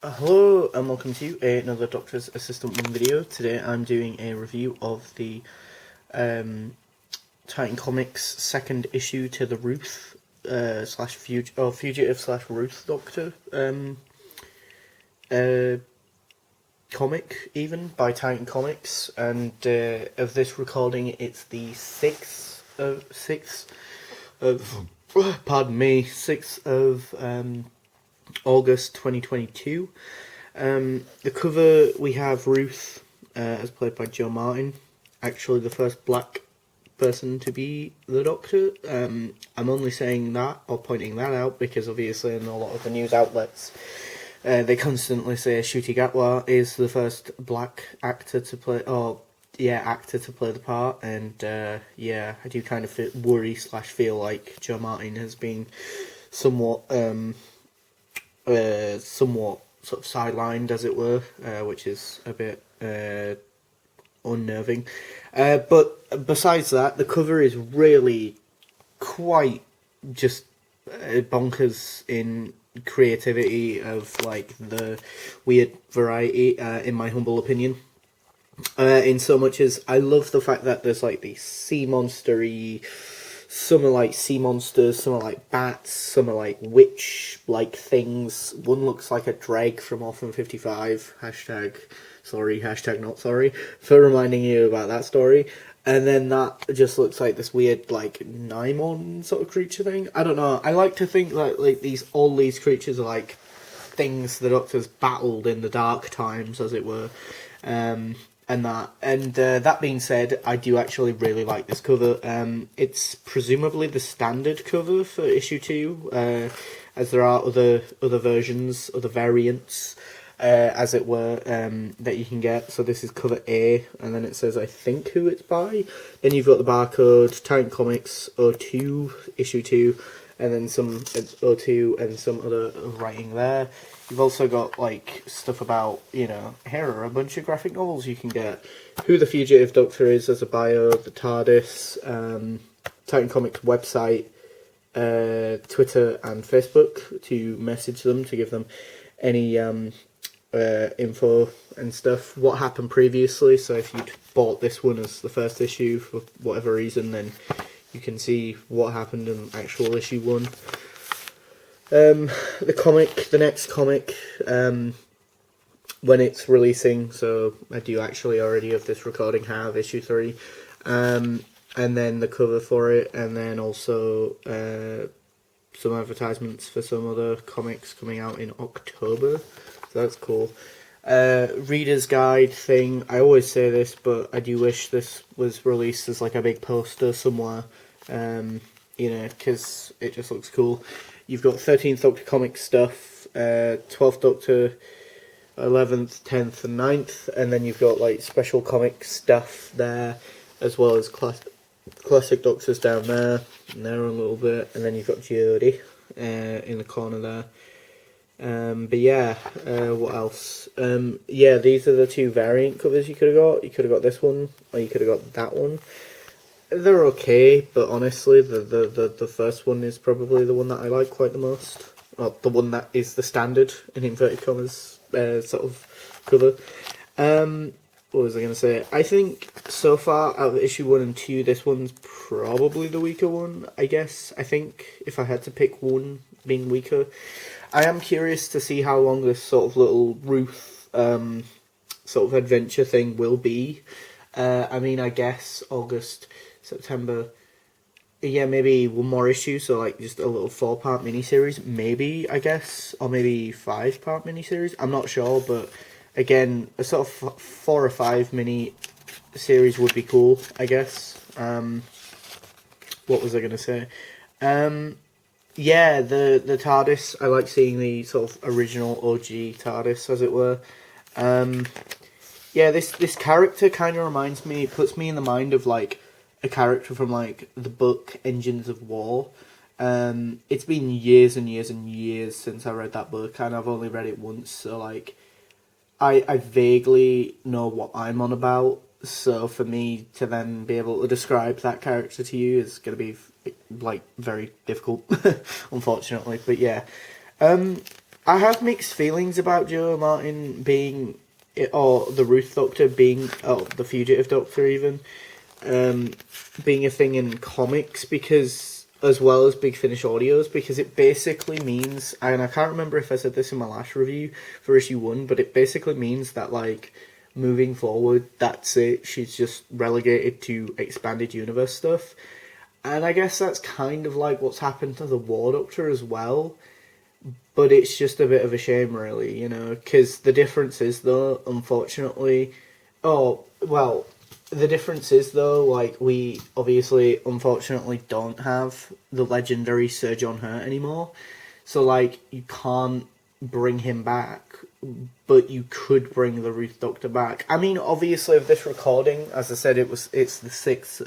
Hello and welcome to another Doctor's Assistant 1 video. Today I'm doing a review of the Titan Comics second issue to the Ruth Fugitive slash Ruth Doctor comic even by Titan Comics, and of this recording it's the 6th of August 2022. The cover, we have Ruth, as played by Joe Martin, actually the first black person to be the Doctor. I'm only saying that, or pointing that out, because obviously in a lot of the news outlets, they constantly say Ncuti Gatwa is the first black actor to play, actor to play the part, and I do kind of worry / feel like Joe Martin has been somewhat sort of sidelined, as it were, which is a bit unnerving. But besides that, the cover is really quite just bonkers in creativity of like the weird variety, in my humble opinion. In so much as I love the fact that there's like these sea monstery. Some are like sea monsters, some are like bats, some are like witch-like things. One looks like a dreg from Orphan 55. Hashtag not sorry for reminding you about that story. And then that just looks like this weird, like, Naimon sort of creature thing. I don't know. I like to think that like all these creatures are like things the Doctor's battled in the dark times, as it were. That being said, I do actually really like this cover. It's presumably the standard cover for issue 2, as there are other versions, other variants, as it were, that you can get. So this is cover A, and then it says, I think, who it's by. Then you've got the barcode, Titan Comics 02, issue 2, and then some 02 and some other writing there. You've also got like stuff about, here are a bunch of graphic novels you can get. Who the Fugitive Doctor is as a bio, the TARDIS, Titan Comics website, Twitter and Facebook to message them, to give them any info and stuff. What happened previously, so if you'd bought this one as the first issue for whatever reason, then you can see what happened in actual issue 1. The next comic, when it's releasing, so I do actually already of this recording have issue 3, and then the cover for it, and then also some advertisements for some other comics coming out in October, so that's cool. Reader's guide thing, I always say this, but I do wish this was released as like a big poster somewhere, because it just looks cool. You've got 13th Doctor comic stuff, 12th Doctor, 11th, 10th and 9th, and then you've got like special comic stuff there, as well as classic Doctors down there, and there a little bit, and then you've got Jodie in the corner there. What else? These are the two variant covers you could have got. You could have got this one, or you could have got that one. They're okay, but honestly, the first one is probably the one that I like quite the most. Well, the one that is the standard, in inverted commas, sort of cover. What was I going to say? I think, so far, out of issue 1 and 2, this one's probably the weaker one, I guess. I think, if I had to pick one being weaker. I am curious to see how long this sort of little Ruth, sort of adventure thing will be. I guess August, September, maybe one more issue, so like just a little 4-part miniseries, maybe, I guess, or maybe 5-part miniseries, I'm not sure, but again, a sort of 4 or 5 mini series would be cool, I guess. What was I going to say? The TARDIS, I like seeing the sort of original OG TARDIS, as it were. This character kind of reminds me, puts me in the mind of like a character from like the book Engines of War. It's been years and years and years since I read that book, and I've only read it once, so like I vaguely know what I'm on about, so for me to then be able to describe that character to you is going to be like very difficult, unfortunately. But yeah, I have mixed feelings about Joe Martin being, or the Ruth Doctor being, oh, the Fugitive Doctor even, being a thing in comics, because, as well as Big Finish Audios, because it basically means, and I can't remember if I said this in my last review for issue 1, but it basically means that, like, moving forward, that's it, she's just relegated to expanded universe stuff. And I guess that's kind of like what's happened to the War Doctor as well. But it's just a bit of a shame, really, you know, because the difference is, though, unfortunately... Oh, well, the difference is, though, like, we obviously, unfortunately, don't have the legendary Sir John Hurt anymore. So, like, you can't bring him back, but you could bring the Ruth Doctor back. I mean, obviously, of this recording, as I said, it's the 6th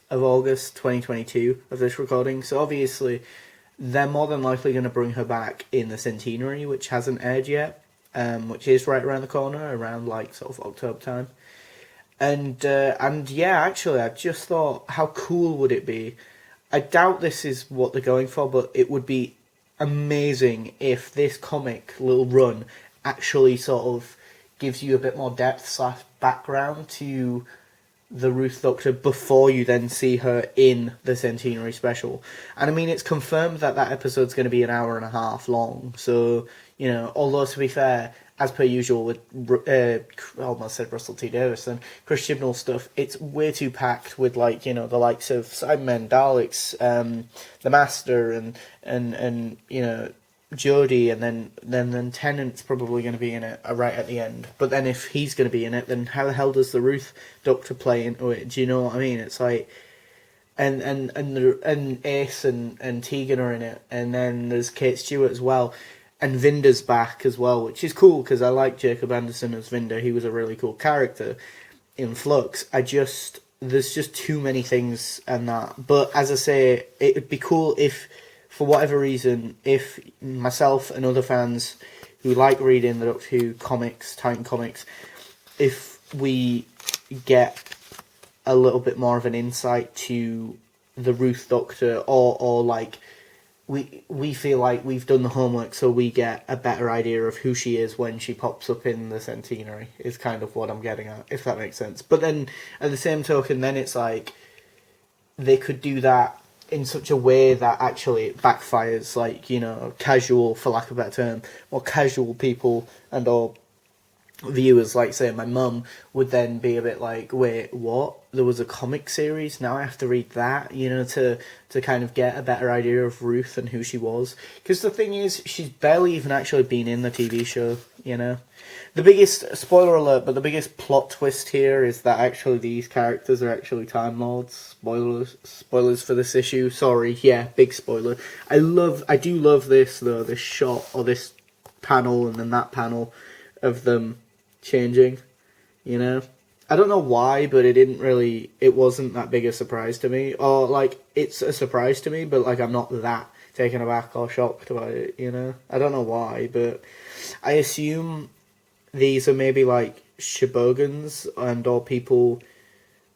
of August 2022 of this recording, so obviously they're more than likely going to bring her back in the centenary, which hasn't aired yet, which is right around the corner, around like sort of October time. And yeah, actually, I just thought, how cool would it be? I doubt this is what they're going for, but it would be amazing if this comic little run actually sort of gives you a bit more depth / background to the Ruth Doctor before you then see her in the Centenary special. And I mean, it's confirmed that that episode's going to be an hour and a half long. So, you know, although to be fair, as per usual with, I almost said Russell T Davies and Chris Chibnall stuff, it's way too packed with, like, you know, the likes of Cybermen, Daleks, the Master, and you know, Jodie, and then Tennant's probably going to be in it right at the end. But then if he's going to be in it, then how the hell does the Ruth Doctor play into it? Do you know what I mean? It's like, and Ace and Tegan are in it, and then there's Kate Stewart as well, and Vinder's back as well, which is cool because I like Jacob Anderson as Vinder. He was a really cool character in Flux. There's just too many things and that. But as I say, it would be cool if, for whatever reason, if myself and other fans who like reading the Doctor Who comics, Titan comics, if we get a little bit more of an insight to the Ruth Doctor, or like, we feel like we've done the homework so we get a better idea of who she is when she pops up in the Centenary, is kind of what I'm getting at, if that makes sense. But then, at the same token, then it's like, they could do that in such a way that actually it backfires, like, you know, casual, for lack of a better term, or casual people and or viewers, like say my mum, would then be a bit like, wait, what? There was a comic series, now I have to read that, you know, to kind of get a better idea of Ruth and who she was. Because the thing is, she's barely even actually been in the TV show, you know. The biggest, spoiler alert, but the biggest plot twist here is that actually these characters are actually Time Lords. Spoilers for this issue, sorry, yeah, big spoiler. I do love this, though, this shot, or this panel, and then that panel of them changing, you know. I don't know why, but it wasn't that big a surprise to me. Or, like, it's a surprise to me, but, like, I'm not that taken aback or shocked about it, you know. I don't know why, but I assume these are maybe, like, Shibogans and or people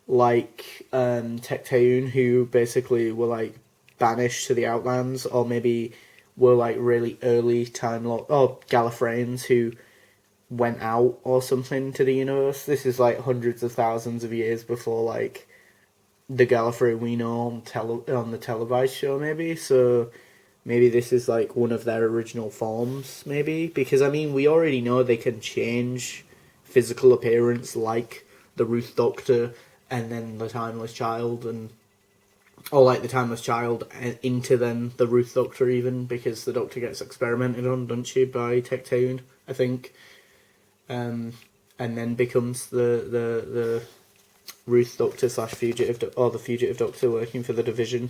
like Tecteun, who basically were, like, banished to the Outlands, or maybe were, like, really early Time Lord, or Gallifreyans who went out or something to the universe. This is like hundreds of thousands of years before, like, the Gallifrey we know on the televised show, maybe. So maybe this is like one of their original forms, maybe, because I mean, we already know they can change physical appearance, like the Ruth Doctor and then the Timeless Child, or like the Timeless Child into then the Ruth Doctor, even, because the Doctor gets experimented on, doesn't she, by Tecteun, I think. And then becomes the Ruth Doctor / Fugitive, or the Fugitive Doctor working for the Division.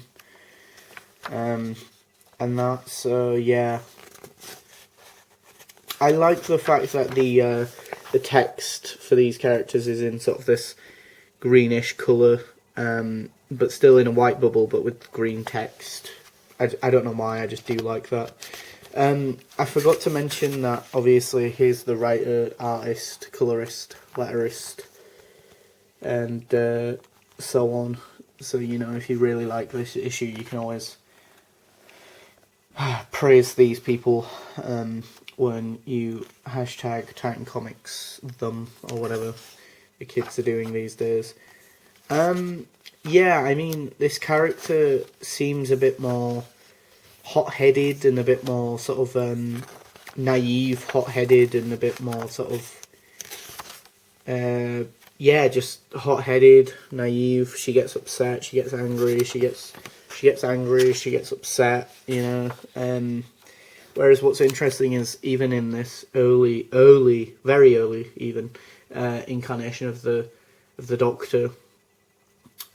And that's, yeah. I like the fact that the text for these characters is in sort of this greenish colour, but still in a white bubble, but with green text. I don't know why, I just do like that. I forgot to mention that obviously he's the writer, artist, colorist, letterist, and so on. So, you know, if you really like this issue, you can always praise these people when you hashtag Titan Comics them or whatever the kids are doing these days. Yeah, I mean, this character seems a bit more hot-headed and a bit more sort of naive, hot-headed, and a bit more sort of yeah, just hot-headed, naive. She gets upset, she gets angry, she gets angry, she gets upset, you know. Whereas what's interesting is even in this very early even incarnation of the Doctor,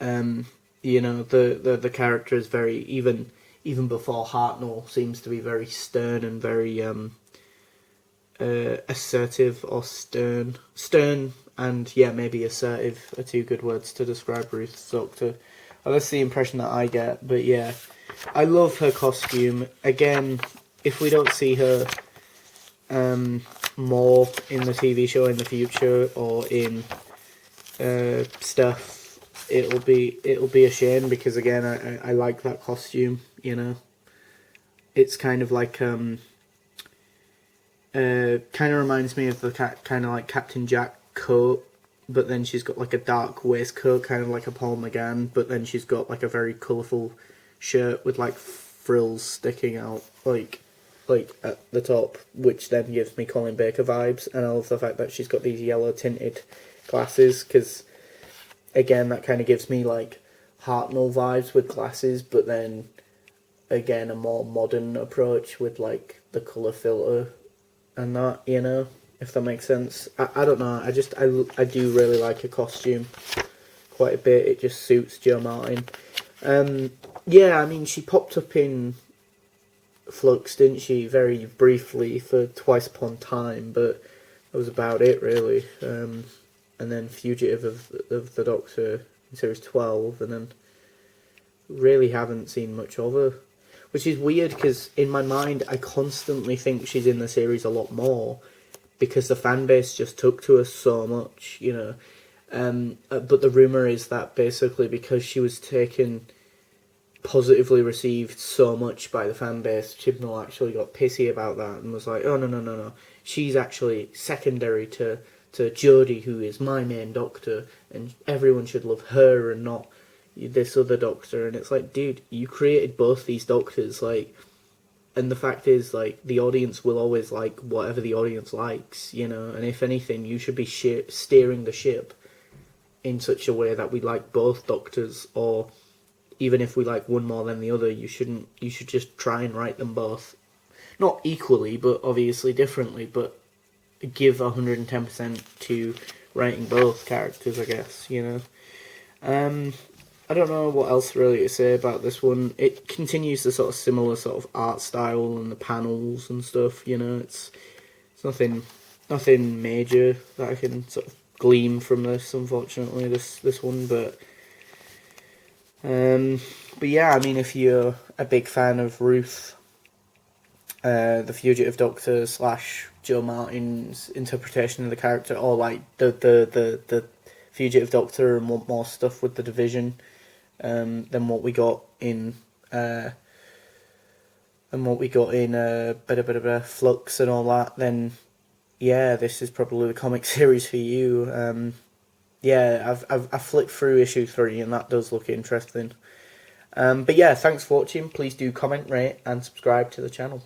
you know, the character is very even before Hartnell seems to be very stern and very assertive or stern and yeah, maybe assertive are two good words to describe Ruth's Doctor. Well, that's the impression that I get, but yeah, I love her costume. Again, if we don't see her more in the TV show in the future or in stuff, it'll be a shame because again, I like that costume. You know, it's kind of like kind of reminds me of the kind of like Captain Jack coat, but then she's got like a dark waistcoat, kind of like a Paul McGann, but then she's got like a very colourful shirt with like frills sticking out like at the top, which then gives me Colin Baker vibes. And I love the fact that she's got these yellow tinted glasses, because again, that kind of gives me like Hartnell vibes with glasses, but then again a more modern approach with like the colour filter and that, you know, if that makes sense. I don't know, I do really like her costume quite a bit. It just suits Jo Martin. Yeah, I mean, she popped up in Flux, didn't she, very briefly for Twice Upon Time, but that was about it really. And then Fugitive of the Doctor in series 12, and then really haven't seen much of her, which is weird because in my mind I constantly think she's in the series a lot more because the fan base just took to her so much, you know. But the rumour is that basically because she was taken positively received so much by the fan base, Chibnall actually got pissy about that and was like, oh no, she's actually secondary to Jodie, who is my main Doctor, and everyone should love her and not this other Doctor. And it's like, dude, you created both these Doctors, like, and the fact is, like, the audience will always like whatever the audience likes, you know, and if anything, you should be steering the ship in such a way that we like both Doctors, or even if we like one more than the other, you should just try and write them both. Not equally, but obviously differently, but give 110% to writing both characters, I guess, you know. I don't know what else really to say about this one. It continues the sort of similar sort of art style and the panels and stuff, you know. It's nothing major that I can sort of glean from this, unfortunately, this one, but yeah, I mean, if you're a big fan of Ruth, the Fugitive Doctor / Jo Martin's interpretation of the character, or like the Fugitive Doctor, and want more stuff with the Division than what we got in Flux and all that, then yeah, this is probably the comic series for you. Yeah, I've flipped through issue 3 and that does look interesting. But yeah, thanks for watching. Please do comment, rate and subscribe to the channel.